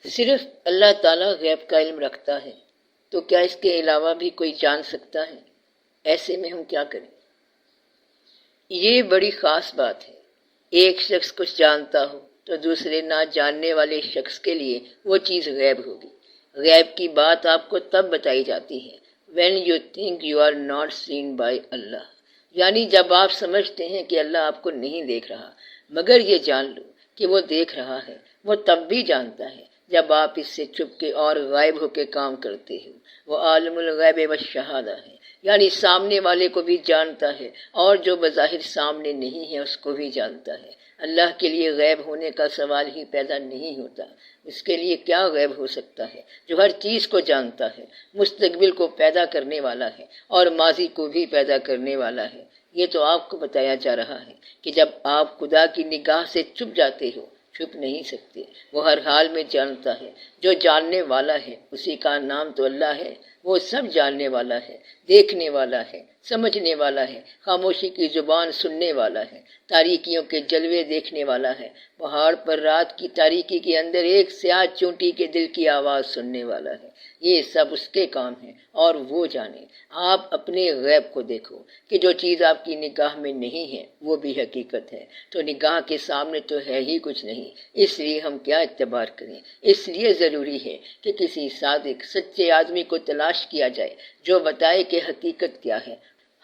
صرف اللہ تعالیٰ غیب کا علم رکھتا ہے، تو کیا اس کے علاوہ بھی کوئی جان سکتا ہے؟ ایسے میں ہم کیا کریں؟ یہ بڑی خاص بات ہے۔ ایک شخص کچھ جانتا ہو تو دوسرے نہ جاننے والے شخص کے لیے وہ چیز غیب ہوگی۔ غیب کی بات آپ کو تب بتائی جاتی ہے when you think you are not seen by Allah، یعنی جب آپ سمجھتے ہیں کہ اللہ آپ کو نہیں دیکھ رہا، مگر یہ جان لو کہ وہ دیکھ رہا ہے۔ وہ تب بھی جانتا ہے جب آپ اس سے چھپ کے اور غائب ہو کے کام کرتے ہو۔ وہ عالم الغیب والشہادہ ہے، یعنی سامنے والے کو بھی جانتا ہے اور جو بظاہر سامنے نہیں ہے اس کو بھی جانتا ہے۔ اللہ کے لیے غیب ہونے کا سوال ہی پیدا نہیں ہوتا۔ اس کے لیے کیا غیب ہو سکتا ہے جو ہر چیز کو جانتا ہے، مستقبل کو پیدا کرنے والا ہے اور ماضی کو بھی پیدا کرنے والا ہے۔ یہ تو آپ کو بتایا جا رہا ہے کہ جب آپ خدا کی نگاہ سے چھپ جاتے ہو، چھپ نہیں سکتے۔ وہ ہر حال میں جانتا ہے۔ جو جاننے والا ہے اسی کا نام تو اللہ ہے۔ وہ سب جاننے والا ہے، دیکھنے والا ہے، سمجھنے والا ہے، خاموشی کی زبان سننے والا ہے، تاریکیوں کے جلوے دیکھنے والا ہے، پہاڑ پر رات کی تاریکی کے اندر ایک سیاہ چونٹی کے دل کی آواز سننے والا ہے۔ یہ سب اس کے کام ہیں اور وہ جانے۔ آپ اپنے غیب کو دیکھو کہ جو چیز آپ کی نگاہ میں نہیں ہے وہ بھی حقیقت ہے، تو نگاہ کے سامنے تو ہے ہی کچھ نہیں، اس لیے ہم کیا اعتبار کریں؟ اس لیے ضروری ہے کہ کسی صادق سچے آدمی کو تلاش کیا جائے جو بتائے کہ حقیقت کیا ہے۔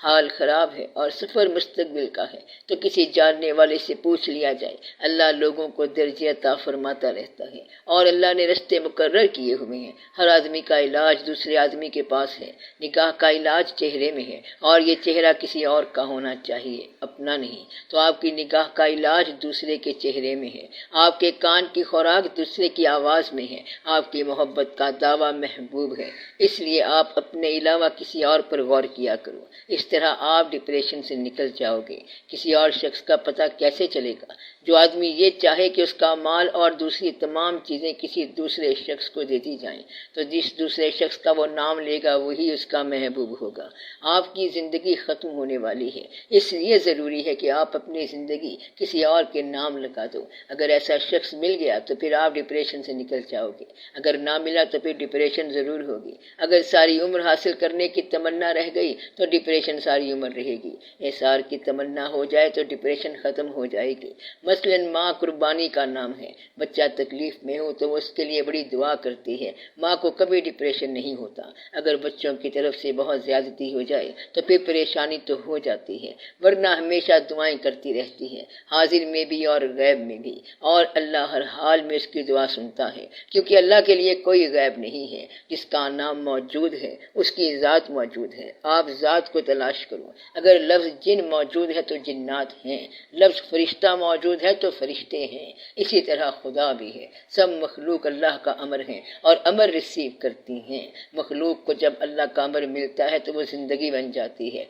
حال خراب ہے اور سفر مستقبل کا ہے تو کسی جاننے والے سے پوچھ لیا جائے۔ اللہ لوگوں کو درجہ عطا فرماتا رہتا ہے اور اللہ نے رستے مقرر کیے ہوئے ہیں۔ ہر آدمی کا علاج دوسرے آدمی کے پاس ہے۔ نگاہ کا علاج چہرے میں ہے اور یہ چہرہ کسی اور کا ہونا چاہیے، اپنا نہیں۔ تو آپ کی نگاہ کا علاج دوسرے کے چہرے میں ہے۔ آپ کے کان کی خوراک دوسرے کی آواز میں ہے۔ آپ کی محبت کا دعویٰ محبوب ہے، اس لیے آپ اپنے علاوہ کسی اور پر غور کیا کرو۔ اس طرح آپ ڈپریشن سے نکل جاؤ گے۔ کسی اور شخص کا پتہ کیسے چلے گا؟ جو آدمی یہ چاہے کہ اس کا مال اور دوسری تمام چیزیں کسی دوسرے شخص کو دے دی جائیں، تو جس دوسرے شخص کا وہ نام لے گا وہی اس کا محبوب ہوگا۔ آپ کی زندگی ختم ہونے والی ہے، اس لیے ضروری ہے کہ آپ اپنی زندگی کسی اور کے نام لگا دو۔ اگر ایسا شخص مل گیا تو پھر آپ ڈپریشن سے نکل جاؤ گے، اگر نہ ملا تو پھر ڈپریشن ضرور ہوگی۔ اگر ساری عمر حاصل کرنے کی تمنا رہ گئی تو ڈپریشن ساری عمر رہے گی۔ احسار کی تمنا ہو جائے تو ڈپریشن ختم ہو جائے گی۔ مثلاً ماں قربانی کا نام ہے۔ بچہ تکلیف میں ہو تو وہ اس کے لیے بڑی دعا کرتی ہے۔ ماں کو کبھی ڈپریشن نہیں ہوتا۔ اگر بچوں کی طرف سے بہت زیادتی ہو جائے تو پھر پریشانی تو ہو جاتی ہے، ورنہ ہمیشہ دعائیں کرتی رہتی ہے، حاضر میں بھی اور غیب میں بھی، اور اللہ ہر حال میں اس کی دعا سنتا ہے، کیونکہ اللہ کے لیے کوئی غیب نہیں ہے۔ جس کا نام موجود ہے اس کی ذات موجود ہے۔ آپ ذات کو تلاش کرو۔ اگر لفظ جن موجود ہے تو جنات ہیں، لفظ فرشتہ موجود ہے تو فرشتے ہیں، اسی طرح خدا بھی ہے۔ سب مخلوق اللہ کا امر ہیں اور امر ریسیو کرتی ہیں۔ مخلوق کو جب اللہ کا امر ملتا ہے تو وہ زندگی بن جاتی ہے۔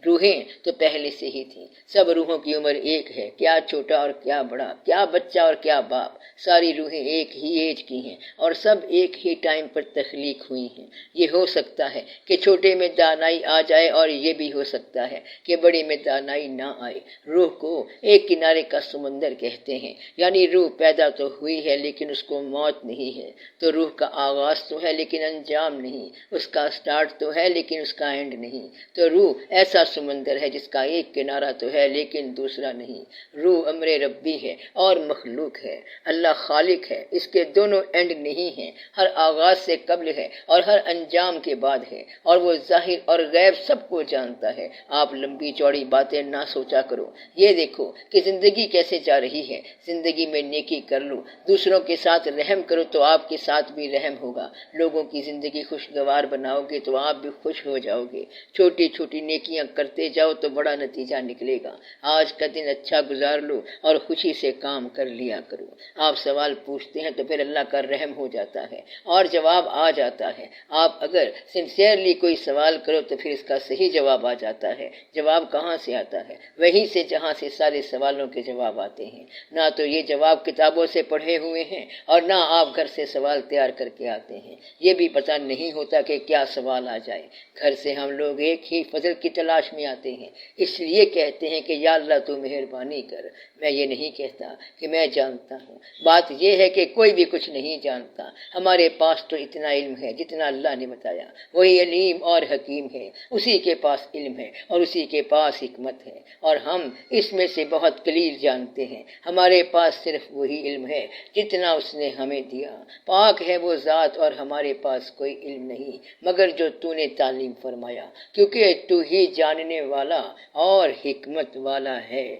روحیں تو پہلے سے ہی تھیں۔ سب روحوں کی عمر ایک ہے، کیا چھوٹا اور کیا بڑا، کیا بچہ اور کیا باپ، ساری روحیں ایک ہی ایج کی ہیں اور سب ایک ہی ٹائم پر تخلیق ہوئی ہیں۔ یہ ہو سکتا ہے کہ چھوٹے میں دانائی آ جائے اور یہ بھی ہو سکتا ہے کہ بڑے میں دانائی نہ آئے۔ روح کو ایک کنارے کا سمندر کہتے ہیں، یعنی روح پیدا تو ہوئی ہے لیکن اس کو موت نہیں ہے۔ تو روح کا آغاز تو ہے لیکن انجام نہیں، اس کا سٹارٹ تو ہے لیکن اس کا اینڈ نہیں۔ تو روح ایسا سمندر ہے جس کا ایک کنارہ تو ہے لیکن دوسرا نہیں۔ روح امر ربی ہے اور مخلوق ہے۔ اللہ خالق ہے، اس کے دونوں اینڈ نہیں ہیں، ہر آغاز سے قبل ہے اور ہر انجام کے بعد ہے، اور وہ ظاہر اور غیب سب کو جانتا ہے۔ آپ لمبی چوڑی باتیں نہ سوچا کرو، یہ دیکھو کہ زندگی کیسے جا رہی ہے۔ زندگی میں نیکی کر لو، دوسروں کے ساتھ رحم کرو تو آپ کے ساتھ بھی رحم ہوگا۔ لوگوں کی زندگی خوشگوار بناؤ گے تو آپ بھی خوش ہو جاؤ گے۔ چھوٹی چھوٹی نیکیاں کرتے جاؤ تو بڑا نتیجہ نکلے گا۔ آج کا دن اچھا گزار لو اور خوشی سے کام کر لیا کرو۔ آپ سوال پوچھتے ہیں تو پھر اللہ کا رحم ہو جاتا ہے اور جواب آ جاتا ہے۔ آپ اگر سنسیئرلی کوئی سوال کرو تو پھر اس کا صحیح جواب آ جاتا ہے۔ جواب کہاں سے آتا ہے؟ وہیں سے جہاں سے سارے سوالوں کے جواب آتے ہیں۔ نہ تو یہ جواب کتابوں سے پڑھے ہوئے ہیں اور نہ آپ گھر سے سوال تیار کر کے آتے ہیں۔ یہ بھی پتہ نہیں ہوتا کہ کیا سوال آ جائے۔ گھر سے ہم لوگ ایک ہی فضل کی تلاش تلاش میں آتے ہیں، اس لیے کہتے ہیں کہ یا اللہ تو مہربانی کر۔ میں یہ نہیں کہتا کہ میں جانتا ہوں، بات یہ ہے کہ کوئی بھی کچھ نہیں جانتا، ہمارے پاس تو اتنا علم ہے جتنا اللہ نے بتایا، وہی علیم اور حکیم ہے، اسی کے پاس علم ہے اور اسی کے پاس حکمت ہے، اور ہم اس میں سے بہت قلیل جانتے ہیں، ہمارے پاس صرف وہی علم ہے جتنا اس نے ہمیں دیا۔ پاک ہے وہ ذات اور ہمارے پاس کوئی علم نہیں مگر جو تو نے تعلیم فرمایا، کیونکہ تو ہی جاننے والا اور حکمت والا ہے۔